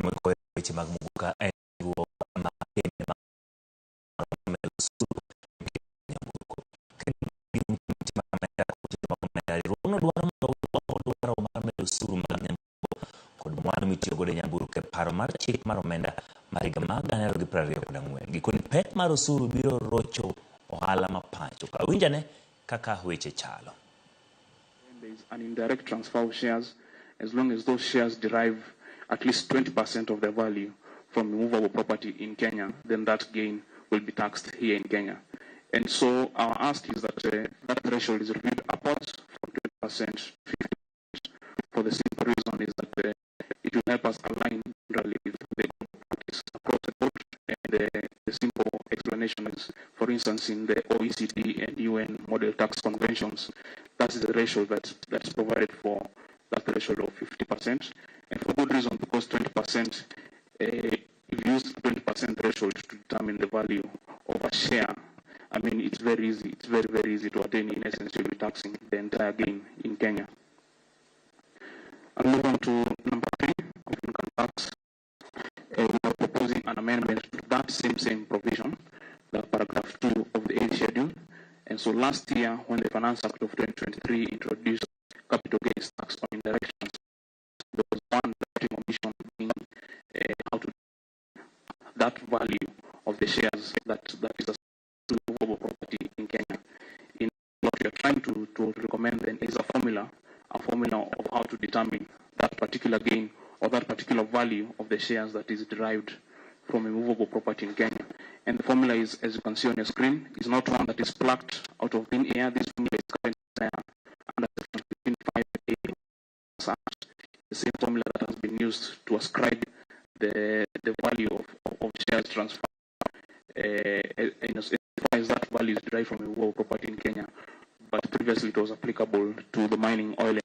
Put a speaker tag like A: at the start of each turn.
A: weche mag muguka en riwruok ma Kembe mar osuru nyamburko riwruogno dwaro mar medo osuru mag nyamburko kod mwandu mitiyo godo e nyamburko e paro mar chik mar omenda mar higa mag 2024. Gikoni pek mar osuru biro rocho ohala ma pacho. Kawinjane kaka weche chalo.
B: There is an indirect transfer of shares as long as those shares derive at least 20% of their value from movable property in Kenya, then that gain will be taxed here in Kenya. And so our ask is that that threshold is reviewed upwards from 20% to 50%. For the simple reason is that it will help us align generally with the practice across the board. And the simple explanation is, for instance, in the OECD and UN model tax conventions, that's the ratio that's provided for that threshold of 50%. And for good reason, because 20%, if you use 20% threshold to determine the value of a share, I mean, it's very easy. It's very, very easy to attain. In essence, you'll be taxing the entire gain in Kenya. I'll move on to number 3, of income tax. We are proposing an amendment to that same provision, the paragraph 2 of the 8th schedule. And so last year, when the Finance Act of 2023 introduced capital gains tax on indirect transfers, there was one drafting omission in how to that value of the shares that is a movable property in Kenya. In what we are trying to recommend then is a formula of how to determine that particular gain or that particular value of the shares that is derived from a movable property in Kenya. And the formula is, as you can see on your screen, is not one that is plucked out of thin air. This formula is currently under Section 15(5)(a), the same formula that has been used to ascribe the value of shares transferred as far as that value is derived from a movable property in Kenya. But previously it was applicable to the mining, oil,